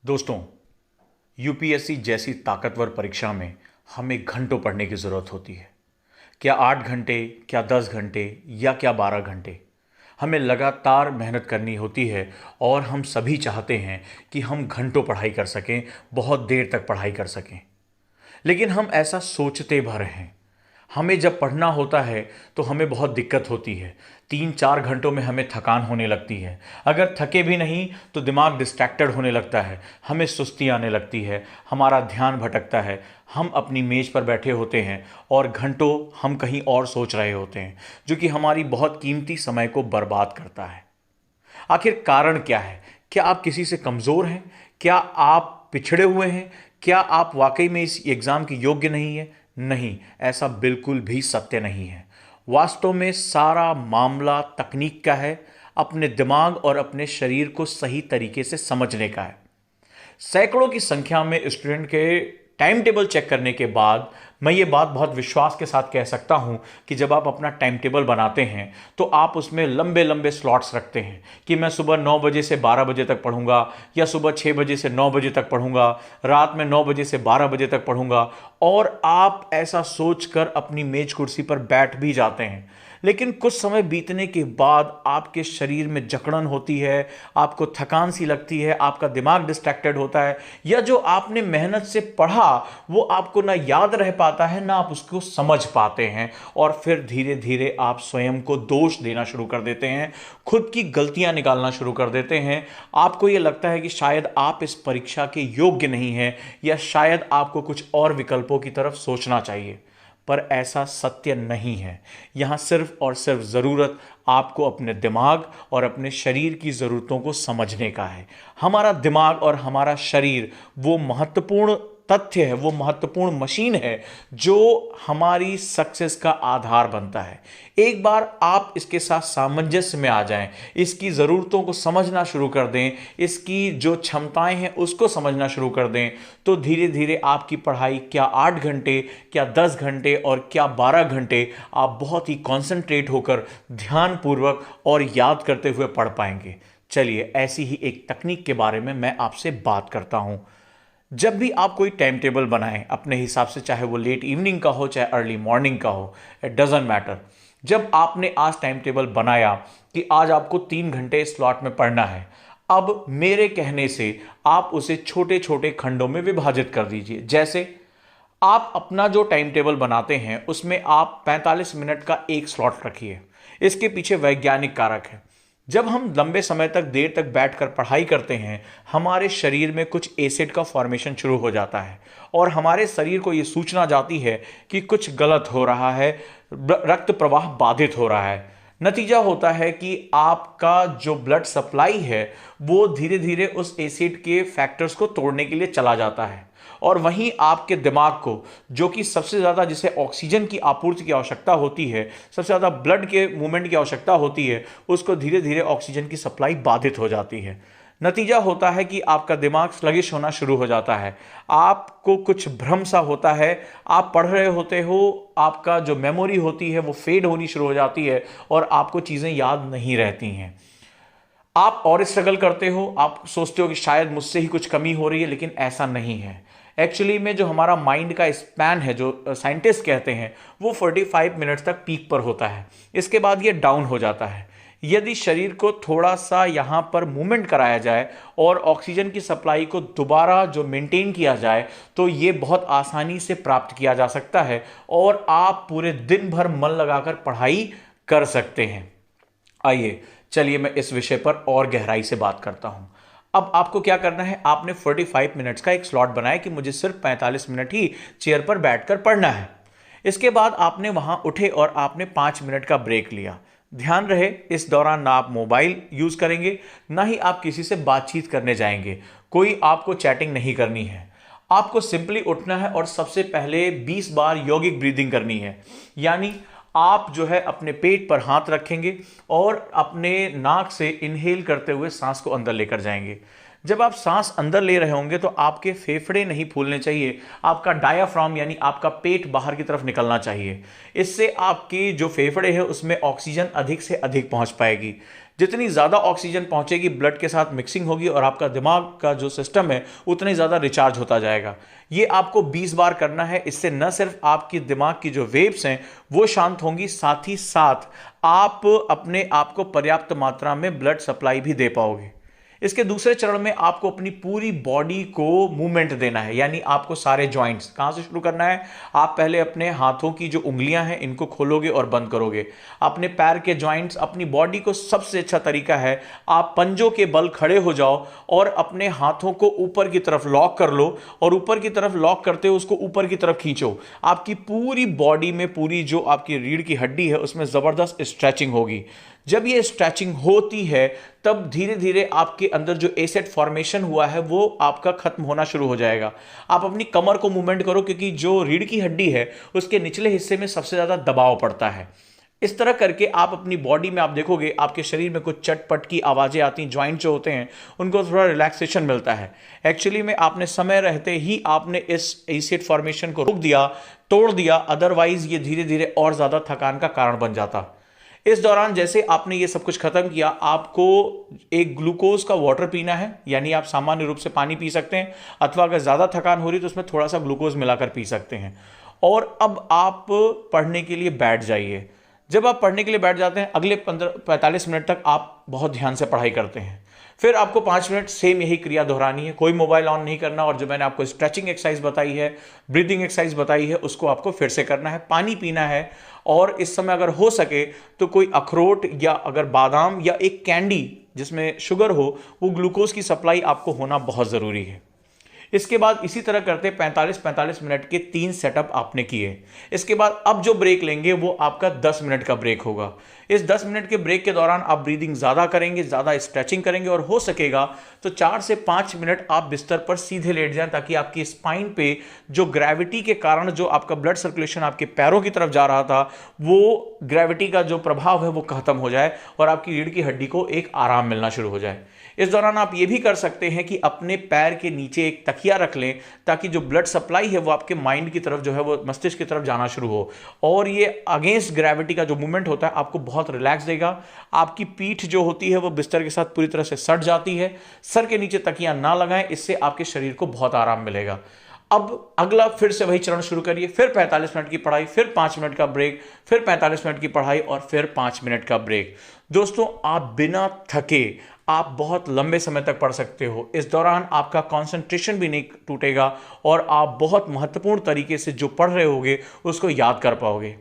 दोस्तों, यूपीएससी जैसी ताकतवर परीक्षा में हमें घंटों पढ़ने की ज़रूरत होती है। क्या 8 घंटे, क्या 10 घंटे या क्या 12 घंटे, हमें लगातार मेहनत करनी होती है। और हम सभी चाहते हैं कि हम घंटों पढ़ाई कर सकें, बहुत देर तक पढ़ाई कर सकें। लेकिन हम ऐसा सोचते भर हैं। हमें जब पढ़ना होता है तो हमें बहुत दिक्कत होती है। 3-4 घंटों में हमें थकान होने लगती है। अगर थके भी नहीं तो दिमाग डिस्ट्रैक्टेड होने लगता है, हमें सुस्ती आने लगती है, हमारा ध्यान भटकता है। हम अपनी मेज पर बैठे होते हैं और घंटों हम कहीं और सोच रहे होते हैं, जो कि हमारी बहुत कीमती समय को बर्बाद करता है। आखिर कारण क्या है? क्या आप किसी से कमज़ोर हैं? क्या आप पिछड़े हुए हैं? क्या आप वाकई में इस एग्ज़ाम के योग्य नहीं है? नहीं, ऐसा बिल्कुल भी सत्य नहीं है। वास्तव में सारा मामला तकनीक का है, अपने दिमाग और अपने शरीर को सही तरीके से समझने का है। सैकड़ों की संख्या में स्टूडेंट के टाइम टेबल चेक करने के बाद मैं ये बात बहुत विश्वास के साथ कह सकता हूँ कि जब आप अपना टाइम टेबल बनाते हैं तो आप उसमें लंबे लंबे स्लॉट्स रखते हैं कि मैं सुबह 9 बजे से 12 बजे तक पढ़ूंगा, या सुबह 6 बजे से 9 बजे तक पढ़ूंगा, रात में 9 बजे से 12 बजे तक पढ़ूंगा। और आप ऐसा सोचकर अपनी मेज कुर्सी पर बैठ भी जाते हैं। लेकिन कुछ समय बीतने के बाद आपके शरीर में जकड़न होती है, आपको थकान सी लगती है, आपका दिमाग डिस्ट्रैक्टेड होता है, या जो आपने मेहनत से पढ़ा वो आपको ना याद रह पाता है, ना आप उसको समझ पाते हैं। और फिर धीरे धीरे आप स्वयं को दोष देना शुरू कर देते हैं, खुद की गलतियां निकालना शुरू कर देते हैं। आपको यह लगता है कि शायद आप इस परीक्षा के योग्य नहीं हैं, या शायद आपको कुछ और विकल्पों की तरफ सोचना चाहिए। पर ऐसा सत्य नहीं है। यहाँ सिर्फ और सिर्फ ज़रूरत आपको अपने दिमाग और अपने शरीर की ज़रूरतों को समझने का है। हमारा दिमाग और हमारा शरीर वो महत्वपूर्ण तथ्य है, वो महत्वपूर्ण मशीन है जो हमारी सक्सेस का आधार बनता है। एक बार आप इसके साथ सामंजस्य में आ जाएं, इसकी ज़रूरतों को समझना शुरू कर दें, इसकी जो क्षमताएं हैं उसको समझना शुरू कर दें, तो धीरे धीरे आपकी पढ़ाई क्या 8 घंटे, क्या 10 घंटे और क्या 12 घंटे आप बहुत ही कॉन्सेंट्रेट होकर ध्यानपूर्वक और याद करते हुए पढ़ पाएंगे। चलिए, ऐसी ही एक तकनीक के बारे में मैं आपसे बात करता हूं। जब भी आप कोई टाइम टेबल बनाएं अपने हिसाब से, चाहे वो लेट इवनिंग का हो चाहे अर्ली मॉर्निंग का हो, इट डजेंट मैटर। जब आपने आज टाइम टेबल बनाया कि आज आपको 3 घंटे स्लॉट में पढ़ना है, अब मेरे कहने से आप उसे छोटे छोटे खंडों में विभाजित कर दीजिए। जैसे आप अपना जो टाइम टेबल बनाते हैं उसमें आप 45 मिनट का एक स्लॉट रखिए। इसके पीछे वैज्ञानिक कारक है। जब हम लंबे समय तक देर तक बैठकर पढ़ाई करते हैं, हमारे शरीर में कुछ एसिड का फॉर्मेशन शुरू हो जाता है और हमारे शरीर को यह सूचना जाती है कि कुछ गलत हो रहा है, रक्त प्रवाह बाधित हो रहा है। नतीजा होता है कि आपका जो ब्लड सप्लाई है वो धीरे धीरे उस एसिड के फैक्टर्स को तोड़ने के लिए चला जाता है। और वहीं आपके दिमाग को, जो कि सबसे ज़्यादा जिसे ऑक्सीजन की आपूर्ति की आवश्यकता होती है, सबसे ज़्यादा ब्लड के मूवमेंट की आवश्यकता होती है, उसको धीरे धीरे ऑक्सीजन की सप्लाई बाधित हो जाती है। नतीजा होता है कि आपका दिमाग स्लगिश होना शुरू हो जाता है, आपको कुछ भ्रम सा होता है, आप पढ़ रहे होते हो, आपका जो मेमोरी होती है वो फेड होनी शुरू हो जाती है और आपको चीज़ें याद नहीं रहती हैं। आप और स्ट्रगल करते हो, आप सोचते हो कि शायद मुझसे ही कुछ कमी हो रही है, लेकिन ऐसा नहीं है। एक्चुअली में जो हमारा माइंड का स्पैन है, जो साइंटिस्ट कहते हैं, वो 45 मिनट्स तक पीक पर होता है। इसके बाद ये डाउन हो जाता है। यदि शरीर को थोड़ा सा यहाँ पर मूवमेंट कराया जाए और ऑक्सीजन की सप्लाई को दोबारा जो मेंटेन किया जाए, तो ये बहुत आसानी से प्राप्त किया जा सकता है और आप पूरे दिन भर मन लगाकर पढ़ाई कर सकते हैं। आइए, चलिए मैं इस विषय पर और गहराई से बात करता हूं। अब आपको क्या करना है, आपने 45 मिनट्स का एक स्लॉट बनाया कि मुझे सिर्फ 45 मिनट ही चेयर पर बैठकर पढ़ना है। इसके बाद आपने वहां उठे और आपने 5 मिनट का ब्रेक लिया। ध्यान रहे, इस दौरान ना आप मोबाइल यूज करेंगे, ना ही आप किसी से बातचीत करने जाएंगे। कोई आपको चैटिंग नहीं करनी है। आपको सिंपली उठना है और सबसे पहले 20 बार यौगिक ब्रीदिंग करनी है। यानी आप जो है अपने पेट पर हाथ रखेंगे और अपने नाक से इनहेल करते हुए सांस को अंदर लेकर जाएंगे। जब आप सांस अंदर ले रहे होंगे तो आपके फेफड़े नहीं फूलने चाहिए, आपका डायाफ्राम यानी आपका पेट बाहर की तरफ निकलना चाहिए। इससे आपकी जो फेफड़े हैं उसमें ऑक्सीजन अधिक से अधिक पहुंच पाएगी। जितनी ज़्यादा ऑक्सीजन पहुंचेगी, ब्लड के साथ मिक्सिंग होगी और आपका दिमाग का जो सिस्टम है उतना ही ज़्यादा रिचार्ज होता जाएगा। ये आपको 20 बार करना है। इससे न सिर्फ आपकी दिमाग की जो वेव्स हैं वो शांत होंगी, साथ ही साथ आप अपने आप को पर्याप्त मात्रा में ब्लड सप्लाई भी दे पाओगे। इसके दूसरे चरण में आपको अपनी पूरी बॉडी को मूवमेंट देना है, यानी आपको सारे जॉइंट्स कहां से शुरू करना है। आप पहले अपने हाथों की जो उंगलियां हैं इनको खोलोगे और बंद करोगे। अपने पैर के जॉइंट्स, अपनी बॉडी को सबसे अच्छा तरीका है आप पंजों के बल खड़े हो जाओ और अपने हाथों को ऊपर की तरफ लॉक कर लो और ऊपर की तरफ लॉक करते हो उसको ऊपर की तरफ खींचो। आपकी पूरी बॉडी में, पूरी जो आपकी रीढ़ की हड्डी है उसमें जबरदस्त स्ट्रेचिंग होगी। जब ये स्ट्रेचिंग होती है तब धीरे धीरे आपके अंदर जो एसिड फॉर्मेशन हुआ है वो आपका खत्म होना शुरू हो जाएगा। आप अपनी कमर को मूवमेंट करो, क्योंकि जो रीढ़ की हड्डी है उसके निचले हिस्से में सबसे ज्यादा दबाव पड़ता है। इस तरह करके आप अपनी बॉडी में, आप देखोगे आपके शरीर में कुछ चटपट की आवाजें आती हैं, जॉइंट जो होते हैं उनको थोड़ा रिलैक्सेशन मिलता है। एक्चुअली में आपने समय रहते ही आपने इस एसिड फॉर्मेशन को रोक दिया, तोड़ दिया, अदरवाइज ये धीरे धीरे और ज्यादा थकान का कारण बन जाता। इस दौरान जैसे आपने ये सब कुछ खत्म किया, आपको एक ग्लूकोज का वाटर पीना है, यानी आप सामान्य रूप से पानी पी सकते हैं अथवा अगर ज्यादा थकान हो रही तो उसमें थोड़ा सा ग्लूकोज मिलाकर पी सकते हैं। और अब आप पढ़ने के लिए बैठ जाइए। जब आप पढ़ने के लिए बैठ जाते हैं अगले 45 मिनट तक आप बहुत ध्यान से पढ़ाई करते हैं। फिर आपको 5 मिनट सेम यही क्रिया दोहरानी है, कोई मोबाइल ऑन नहीं करना, और जो मैंने आपको स्ट्रेचिंग एक्सरसाइज बताई है, ब्रीदिंग एक्सरसाइज बताई है, उसको आपको फिर से करना है। पानी पीना है और इस समय अगर हो सके तो कोई अखरोट या अगर बादाम या एक कैंडी जिसमें शुगर हो, वो ग्लूकोज की सप्लाई आपको होना बहुत जरूरी है। इसके बाद इसी तरह करते 45-45 मिनट के 3 सेटअप आपने किए। इसके बाद अब जो ब्रेक लेंगे वो आपका 10 मिनट का ब्रेक होगा। इस 10 मिनट के ब्रेक के दौरान आप ब्रीदिंग ज़्यादा करेंगे, ज़्यादा स्ट्रेचिंग करेंगे और हो सकेगा तो 4 से 5 मिनट आप बिस्तर पर सीधे लेट जाएं, ताकि आपकी स्पाइन पे जो ग्रेविटी के कारण जो आपका ब्लड सर्कुलेशन आपके पैरों की तरफ जा रहा था, वो ग्रेविटी का जो प्रभाव है वो खत्म हो जाए और आपकी रीढ़ की हड्डी को एक आराम मिलना शुरू हो जाए। इस दौरान आप ये भी कर सकते हैं कि अपने पैर के नीचे एक तकिया रख लें, ताकि जो ब्लड सप्लाई है वो आपके माइंड की तरफ जो है वो मस्तिष्क की तरफ जाना शुरू हो, और ये अगेंस्ट ग्रेविटी का जो मूवमेंट होता है आपको बहुत रिलैक्स देगा। आपकी पीठ जो होती है वो बिस्तर के साथ पूरी तरह से सट जाती है। सर के नीचे तकिया ना लगाएं, इससे आपके शरीर को बहुत आराम मिलेगा। अब अगला फिर से वही चरण शुरू करिए, फिर 45 मिनट की पढ़ाई, फिर 5 मिनट का ब्रेक, फिर 45 मिनट की पढ़ाई और फिर 5 मिनट का ब्रेक। दोस्तों, आप बिना थके आप बहुत लंबे समय तक पढ़ सकते हो। इस दौरान आपका कंसंट्रेशन भी नहीं टूटेगा और आप बहुत महत्वपूर्ण तरीके से जो पढ़ रहे होगे उसको याद कर पाओगे।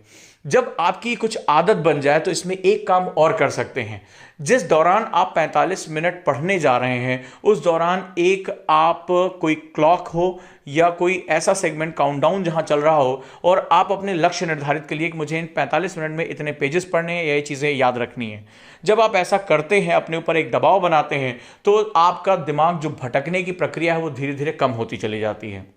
जब आपकी कुछ आदत बन जाए तो इसमें एक काम और कर सकते हैं। जिस दौरान आप 45 मिनट पढ़ने जा रहे हैं उस दौरान एक आप कोई क्लॉक हो या कोई ऐसा सेगमेंट काउंटडाउन जहां चल रहा हो और आप अपने लक्ष्य निर्धारित करिए कि मुझे इन 45 मिनट में इतने पेजेस पढ़ने हैं या ये चीज़ें याद रखनी है। जब आप ऐसा करते हैं, अपने ऊपर एक दबाव बनाते हैं, तो आपका दिमाग जो भटकने की प्रक्रिया है वो धीरे धीरे कम होती चली जाती है।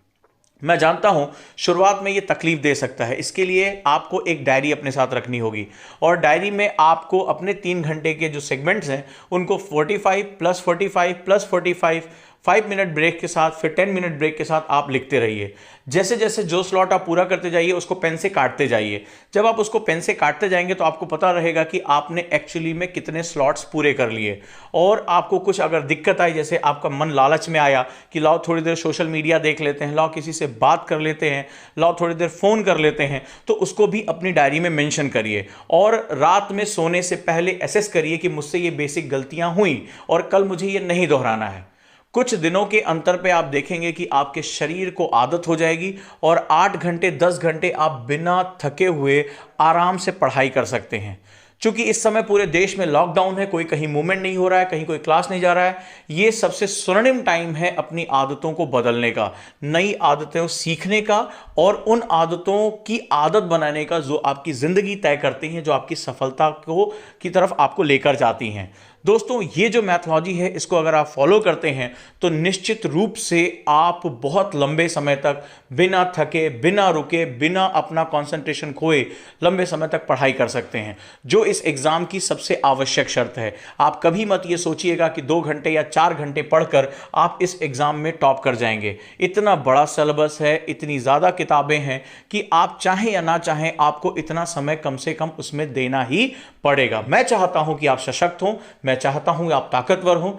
मैं जानता हूं शुरुआत में ये तकलीफ दे सकता है, इसके लिए आपको एक डायरी अपने साथ रखनी होगी और डायरी में आपको अपने 3 घंटे के जो सेगमेंट्स हैं उनको 45 + 45 + 45 5 मिनट ब्रेक के साथ, फिर 10 मिनट ब्रेक के साथ आप लिखते रहिए। जैसे जैसे जो स्लॉट आप पूरा करते जाइए उसको पेन से काटते जाइए। जब आप उसको पेन से काटते जाएंगे तो आपको पता रहेगा कि आपने एक्चुअली में कितने स्लॉट्स पूरे कर लिए। और आपको कुछ अगर दिक्कत आई, जैसे आपका मन लालच में आया कि लाओ थोड़ी देर सोशल मीडिया देख लेते हैं, लाओ किसी से बात कर लेते हैं, लाओ थोड़ी देर फोन कर लेते हैं, तो उसको भी अपनी डायरी में मेंशन करिए। और रात में सोने से पहले एसेस करिए कि मुझसे ये बेसिक गलतियां हुई और कल मुझे ये नहीं दोहराना है। कुछ दिनों के अंतर पे आप देखेंगे कि आपके शरीर को आदत हो जाएगी और 8 घंटे 10 घंटे आप बिना थके हुए आराम से पढ़ाई कर सकते हैं। चूंकि इस समय पूरे देश में लॉकडाउन है, कोई कहीं मूवमेंट नहीं हो रहा है, कहीं कोई क्लास नहीं जा रहा है, ये सबसे स्वर्णिम टाइम है अपनी आदतों को बदलने का, नई आदतें सीखने का और उन आदतों की आदत बनाने का जो आपकी जिंदगी तय करती हैं, जो आपकी सफलता को की तरफ आपको लेकर जाती हैं। दोस्तों, ये जो मैथोलॉजी है इसको अगर आप फॉलो करते हैं तो निश्चित रूप से आप बहुत लंबे समय तक बिना थके, बिना रुके, बिना अपना कंसंट्रेशन खोए लंबे समय तक पढ़ाई कर सकते हैं, जो इस एग्जाम की सबसे आवश्यक शर्त है। आप कभी मत ये सोचिएगा कि 2 घंटे या 4 घंटे पढ़कर आप इस एग्जाम में टॉप कर जाएंगे। इतना बड़ा सिलेबस है, इतनी ज़्यादा किताबें हैं कि आप चाहें या ना चाहें आपको इतना समय कम से कम उसमें देना ही पड़ेगा। मैं चाहता हूं कि आप सशक्त हों, मैं चाहता हूं आप ताकतवर हों।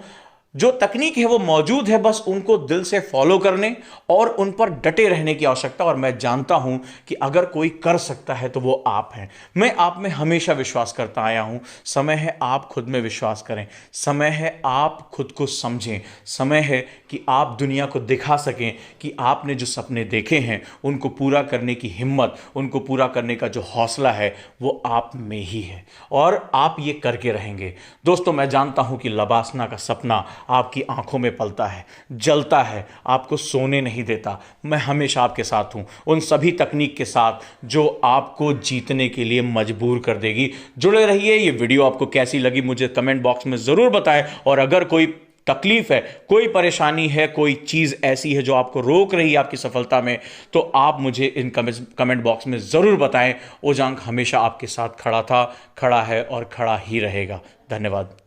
जो तकनीक है वो मौजूद है, बस उनको दिल से फॉलो करने और उन पर डटे रहने की आवश्यकता। और मैं जानता हूं कि अगर कोई कर सकता है तो वो आप हैं। मैं आप में हमेशा विश्वास करता आया हूं। समय है आप खुद में विश्वास करें, समय है आप खुद को समझें, समय है कि आप दुनिया को दिखा सकें कि आपने जो सपने देखे हैं उनको पूरा करने की हिम्मत, उनको पूरा करने का जो हौसला है वो आप में ही है, और आप ये करके रहेंगे। दोस्तों, मैं जानता हूं कि लबासना का सपना आपकी आंखों में पलता है, जलता है, आपको सोने नहीं देता। मैं हमेशा आपके साथ हूं, उन सभी तकनीक के साथ जो आपको जीतने के लिए मजबूर कर देगी। जुड़े रहिए। ये वीडियो आपको कैसी लगी मुझे कमेंट बॉक्स में जरूर बताएं, और अगर कोई तकलीफ है, कोई परेशानी है, कोई चीज ऐसी है जो आपको रोक रही है आपकी सफलता में, तो आप मुझे इन कमेंट बॉक्स में जरूर बताएं। ओजांग हमेशा आपके साथ खड़ा था, खड़ा है और खड़ा ही रहेगा। धन्यवाद।